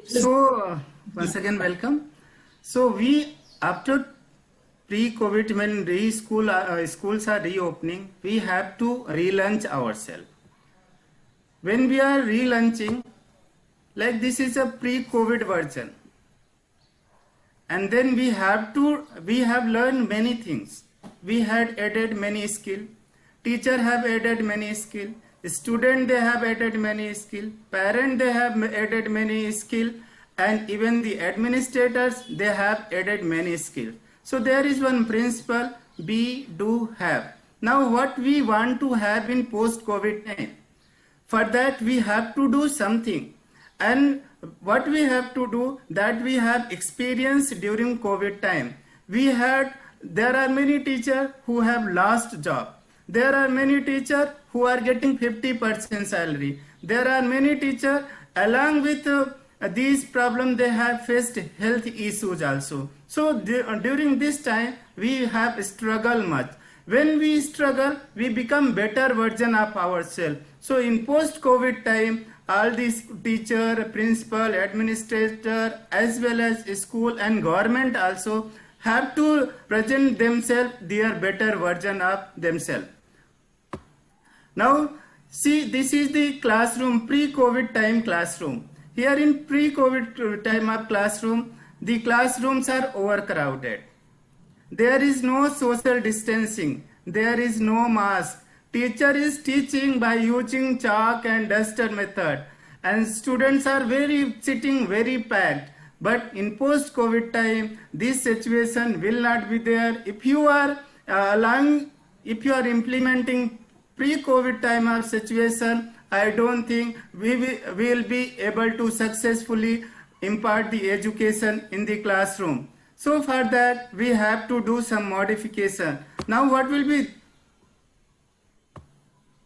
So once again, welcome. So we, after pre-COVID, when schools are reopening, we have to relaunch ourselves. When we are relaunching, like this is a pre-COVID version, and then we have learned many things. We had added many skill. Teacher have added many skill. Student, they have added many skill. Parent, they have added many skill. And even the administrators, they have added many skill. So there is one principle, be, do, have. Now what we want to have in post-COVID time? For that we have to do something. And what we have to do, that we have experienced during COVID time. There are many teachers who have lost job. There are many teachers who are getting 50% salary. There are many teachers along with these problems they have faced health issues also. So during this time we have struggled much. When we struggle, we become better version of ourselves. So in post-COVID time, all these teacher, principal, administrator, as well as school and government also have to present themselves their better version of themselves. Now, see, this is the classroom, pre-COVID time classroom. Here in pre-COVID time of classroom, the classrooms are overcrowded. There is no social distancing. There is no mask. Teacher is teaching by using chalk and duster method. And students are sitting very packed. But in post-COVID time, this situation will not be there. If you are implementing pre-COVID time of situation, I don't think we will be able to successfully impart the education in the classroom. So for that, we have to do some modification. Now what will be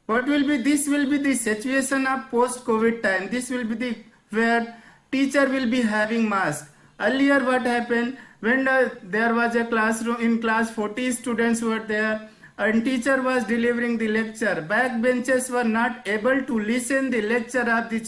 this will be the situation of post-COVID time. This will be where teacher will be having mask. Earlier what happened, when there was a classroom, in class 40 students were there and teacher was delivering the lecture. Backbenchers were not able to listen the lecture of the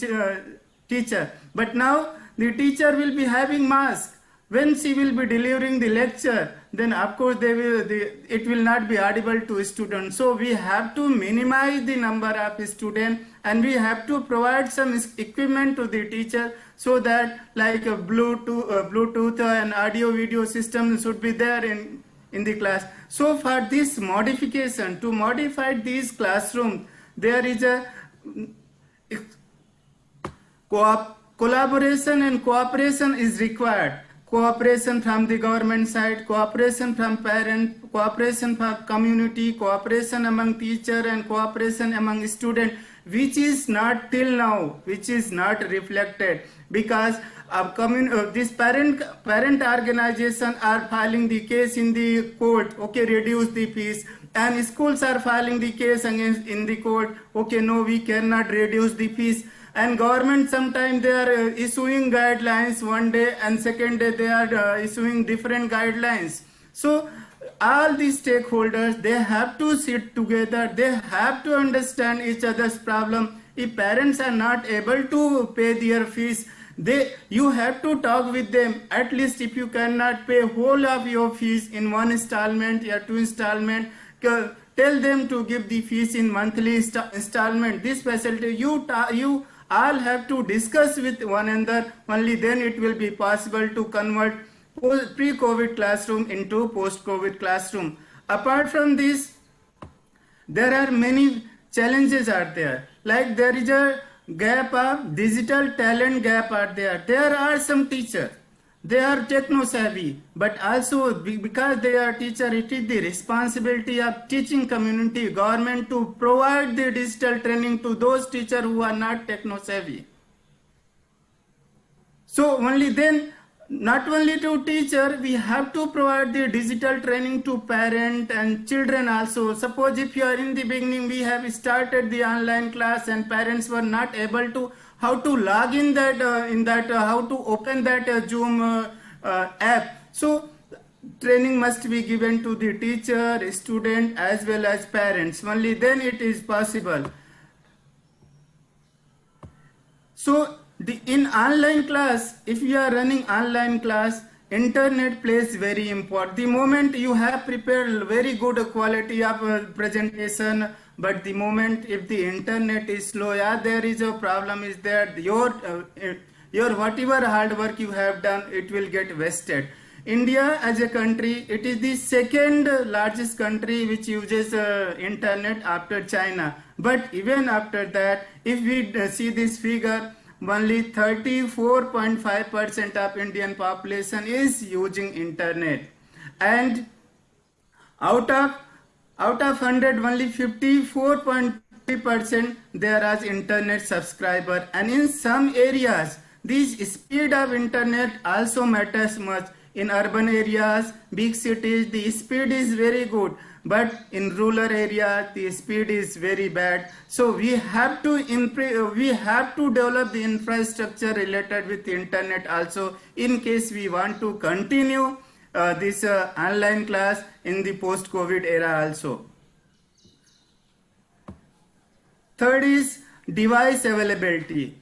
teacher. But now the teacher will be having mask. When she will be delivering the lecture, then of course it will not be audible to students. So we have to minimize the number of students and we have to provide some equipment to the teacher so that like a Bluetooth and audio video system should be there in the class. So for this modification, to modify these classrooms, there is a collaboration and cooperation is required. Cooperation from the government side, cooperation from parents, cooperation from community, cooperation among teacher and cooperation among student, which is not till now, which is not reflected because this parent organization are filing the case in the court, okay, reduce the fees, and schools are filing the case against in the court, okay, no, we cannot reduce the fees. And government sometimes they are issuing guidelines one day and second day they are issuing different guidelines. So all these stakeholders, they have to sit together, they have to understand each other's problem. If parents are not able to pay their fees, you have to talk with them. At least if you cannot pay whole of your fees in one installment or two installment, tell them to give the fees in monthly installment. This facility you all have to discuss with one another, only then it will be possible to convert pre-COVID classroom into post-COVID classroom. Apart from this, there are many challenges out there. Like there is a gap of digital talent gap out there. There are some teachers, they are techno savvy, but also because they are teacher, it is the responsibility of teaching community, government to provide the digital training to those teachers who are not techno savvy. So only then, not only to teacher, we have to provide the digital training to parent and children also. Suppose if you are in the beginning, we have started the online class and parents were not able to how to log in that how to open that Zoom app. So training must be given to the teacher, student as well as parents. Only then it is possible. So in online class, if you are running online class, internet plays very important. The moment you have prepared very good quality of presentation, but the moment if the internet is slow, yeah, there is a problem is there, your whatever hard work you have done, it will get wasted. India as a country, it is the second largest country which uses internet after China. But even after that, if we see this figure, only 34.5% of Indian population is using internet. And out of 100, only 54.3% there are internet subscriber. And in some areas, this speed of internet also matters much. In urban areas, big cities, the speed is very good. but in rural area the speed is very bad. So we have to develop the infrastructure related with the internet also, in case we want to continue this online class in the post-COVID era also. Third is device availability.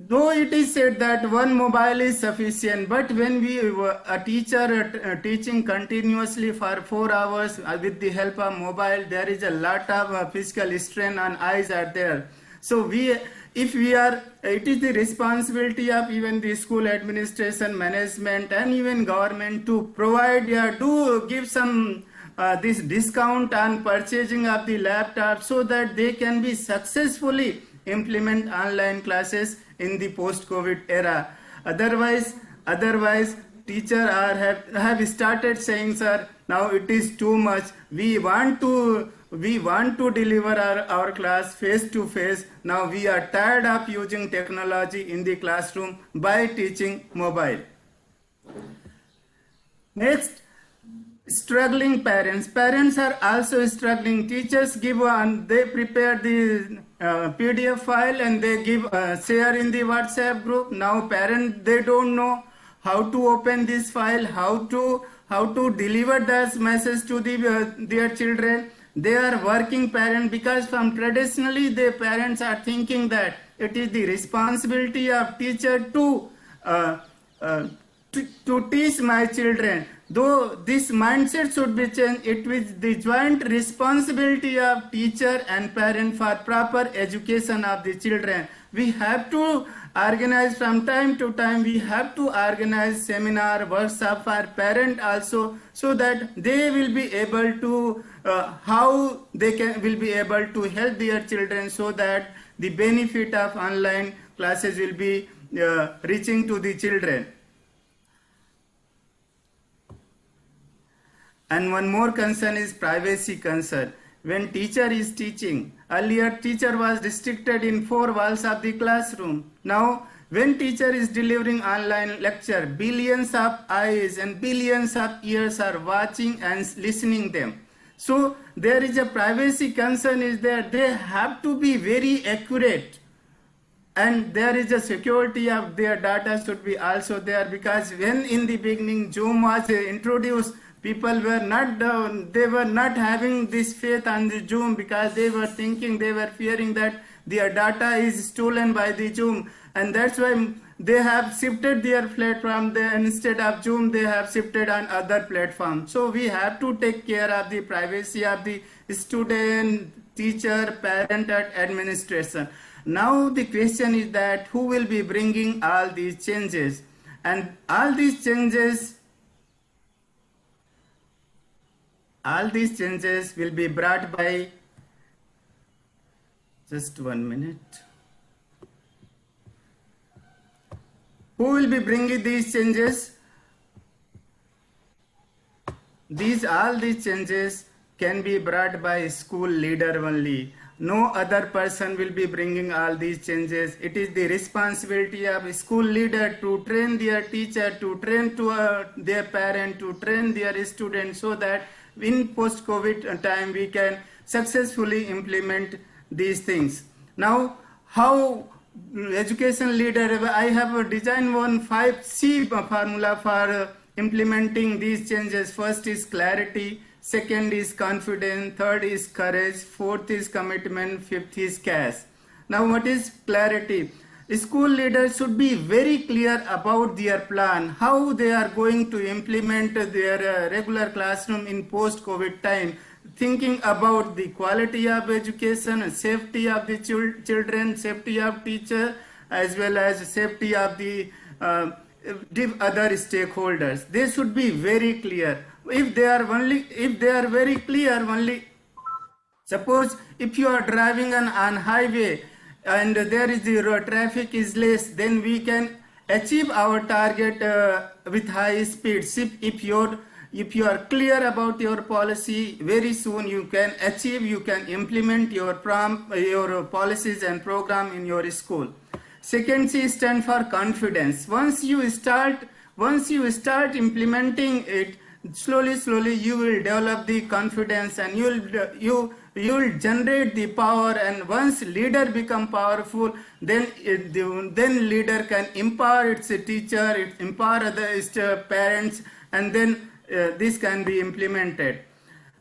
Though it is said that one mobile is sufficient, but when a teacher teaching continuously for 4 hours with the help of mobile, there is a lot of physical strain on eyes are there. So it is the responsibility of even the school administration, management, and even government to provide, to give some this discount on purchasing of the laptop, so that they can be successfully implement online classes in the post-COVID era. Otherwise teachers have started saying, sir, now it is too much. We want to deliver our class face to face. Now we are tired of using technology in the classroom by teaching mobile. Next, struggling parents. Parents are also struggling. Teachers they prepare the PDF file and they share in the WhatsApp group. Now parents, they don't know how to open this file, how to deliver this message to their children. They are working parents, because from traditionally the parents are thinking that it is the responsibility of teacher to teach my children. Though this mindset should be changed, it is the joint responsibility of teacher and parent for proper education of the children. We have to organize from time to time, we have to organize seminar, workshop for parent also, so that they will be able to, will be able to help their children, so that the benefit of online classes will be reaching to the children. And one more concern is privacy concern. When teacher is teaching, earlier teacher was restricted in 4 walls of the classroom. Now when teacher is delivering online lecture, billions of eyes and billions of ears are watching and listening them. So there is a privacy concern is there. They have to be very accurate. And there is a security of their data should be also there, because when in the beginning Zoom was introduced, people were not having this faith on the Zoom, because they were fearing that their data is stolen by the Zoom, and that's why they have shifted their platform. Instead of Zoom, they have shifted on other platforms. So we have to take care of the privacy of the student, teacher, parent, and administration. Now the question is that who will be bringing all these changes? And all these changes will be brought by, just 1 minute. Who will be bringing these changes? All these changes can be brought by school leader only. No other person will be bringing all these changes. It is the responsibility of a school leader to train their teacher, to train their parent, to train their students, so that in post-COVID time we can successfully implement these things. Now, how education leader, I have designed one 5C formula for implementing these changes. First is clarity, second is confidence, third is courage, fourth is commitment, fifth is cash. Now what is clarity? School leaders should be very clear about their plan, how they are going to implement their regular classroom in post-COVID time, thinking about the quality of education, safety of the children, safety of teacher, as well as safety of the other stakeholders. They should be very clear. If they are very clear only, suppose if you are driving on highway and there is the traffic is less, then we can achieve our target with high speeds. If you are clear about your policy, very soon you can implement your policies and program in your school. Second C stands for confidence. Once you start implementing it, slowly you will develop the confidence, and you will generate the power. And once leader become powerful, then then leader can empower its teacher, it empower its parents, and then this can be implemented.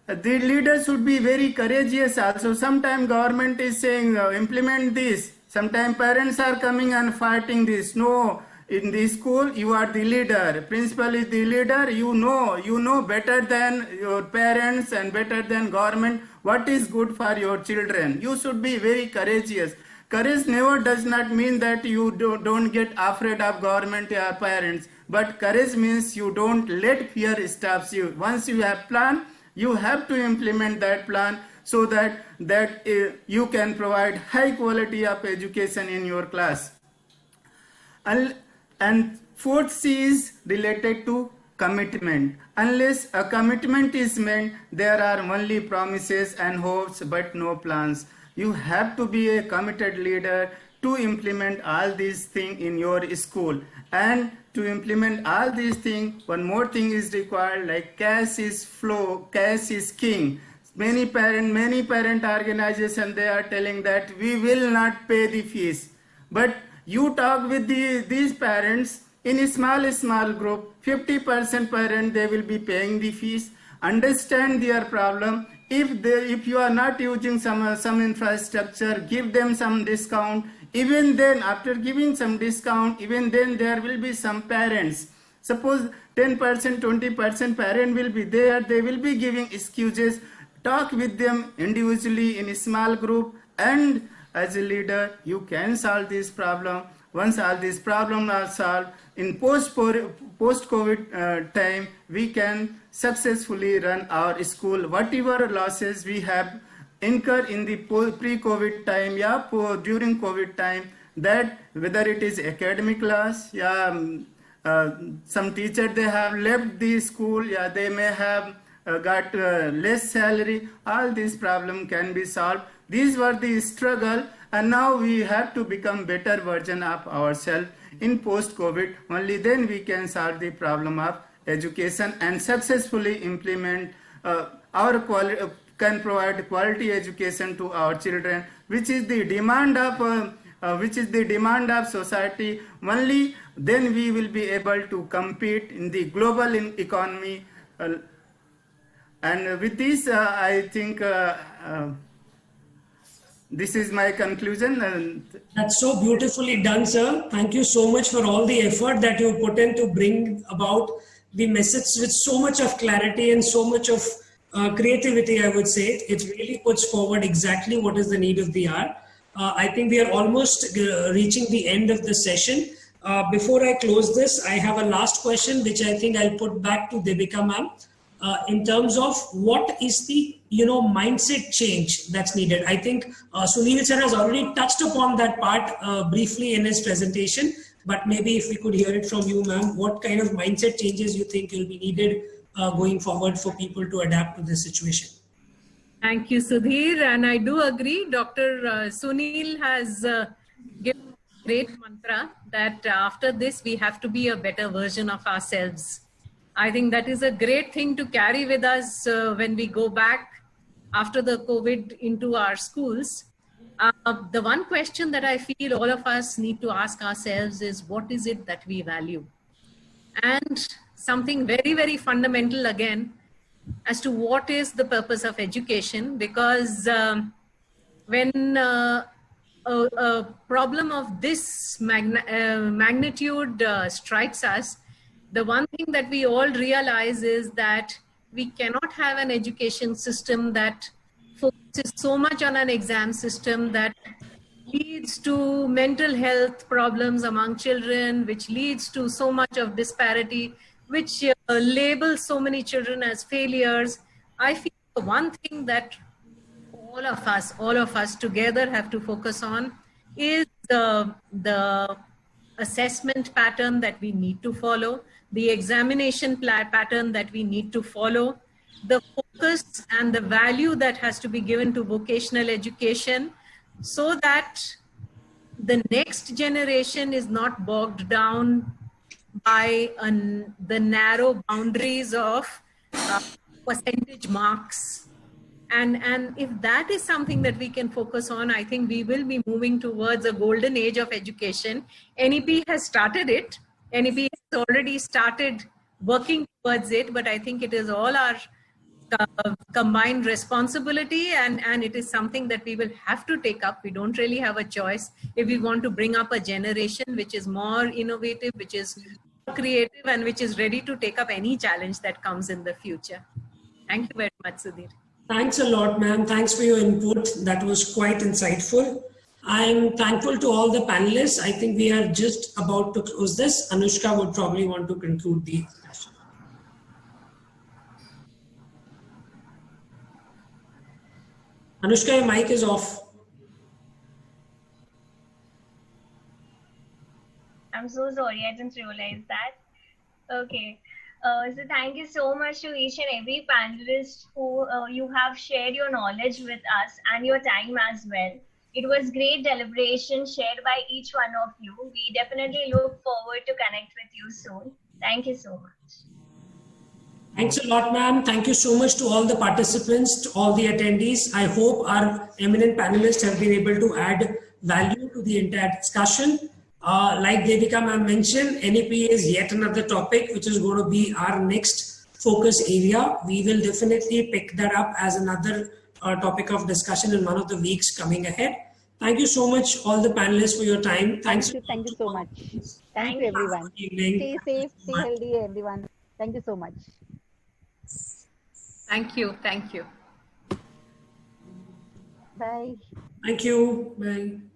The leaders should be very courageous also. Sometimes government is saying implement this, sometimes parents are coming and fighting this. No, in the school you are the leader, principal is the leader, you know better than your parents and better than government what is good for your children. You should be very courageous. Courage never does not mean that you don't get afraid of government or parents, but courage means you don't let fear stops you. Once you have plan, you have to implement that plan, so that you can provide high quality of education in your class. And fourth C is related to commitment. Unless a commitment is made, there are only promises and hopes but no plans. You have to be a committed leader to implement all these things in your school. And to implement all these things, one more thing is required, like cash is flow, cash is king. Many parent organizations, they are telling that we will not pay the fees. But you talk with these parents in a small group, 50% parent, they will be paying the fees. Understand their problem. If you are not using some infrastructure, give them some discount. Even then, after giving some discount, even then there will be some parents. Suppose 10%, 20% parent will be there, they will be giving excuses. Talk with them individually in a small group, and as a leader, you can solve this problem. Once all these problems are solved, in post-COVID time, we can successfully run our school. Whatever losses we have incurred in the pre-COVID time, during COVID time, that whether it is academic loss, some teacher they have left the school, they may have got less salary, all these problem can be solved. These were the struggle, and now we have to become better version of ourselves in post-COVID. Only then we can solve the problem of education and successfully implement can provide quality education to our children, which is the demand of society. Only then we will be able to compete in the global economy. And with this, I think this is my conclusion. That's so beautifully done, sir. Thank you so much for all the effort that you put in to bring about the message with so much of clarity and so much of creativity, I would say. It really puts forward exactly what is the need of the hour. I think we are almost reaching the end of the session. Before I close this, I have a last question, which I think I'll put back to Devika ma'am. In terms of what is the mindset change that's needed. I think Sunil sir has already touched upon that part briefly in his presentation, but maybe if we could hear it from you, ma'am, what kind of mindset changes you think will be needed going forward for people to adapt to this situation? Thank you, Sudhir. And I do agree, Dr. Sunil has given a great mantra that after this, we have to be a better version of ourselves. I think that is a great thing to carry with us when we go back after the COVID into our schools. The one question that I feel all of us need to ask ourselves is, what is it that we value? And something very, very fundamental again, as to what is the purpose of education, because when a problem of this magnitude strikes us, the one thing that we all realize is that we cannot have an education system that focuses so much on an exam system that leads to mental health problems among children, which leads to so much of disparity, which labels so many children as failures. I feel the one thing that all of us together have to focus on is the assessment pattern that we need to follow, the examination pattern that we need to follow, the focus and the value that has to be given to vocational education, so that the next generation is not bogged down by the narrow boundaries of percentage marks. And if that is something that we can focus on, I think we will be moving towards a golden age of education. NEP has started it. NEP has already started working towards it, but I think it is all our combined responsibility, and it is something that we will have to take up. We don't really have a choice if we want to bring up a generation which is more innovative, which is more creative, and which is ready to take up any challenge that comes in the future. Thank you very much, Sudhir. Thanks a lot, ma'am. Thanks for your input. That was quite insightful. I'm thankful to all the panelists. I think we are just about to close this. Anushka would probably want to conclude the discussion. Anushka, your mic is off. I'm so sorry, I didn't realize that. Okay. So thank you so much to each and every panelist who you have shared your knowledge with us and your time as well. It was great deliberation shared by each one of you. We definitely look forward to connect with you soon. Thank you so much. Thanks a lot, ma'am. Thank you so much to all the participants, to all the attendees. I hope our eminent panelists have been able to add value to the entire discussion. Like Devika ma'am mentioned, NEP is yet another topic which is going to be our next focus area. We will definitely pick that up as another topic of discussion in one of the weeks coming ahead. Thank you so much, all the panelists, for your time. Thank you so much. Thank you, everyone. Stay safe, stay healthy, everyone. Thank you so much. Thank you. Thank you. Bye. Thank you. Bye.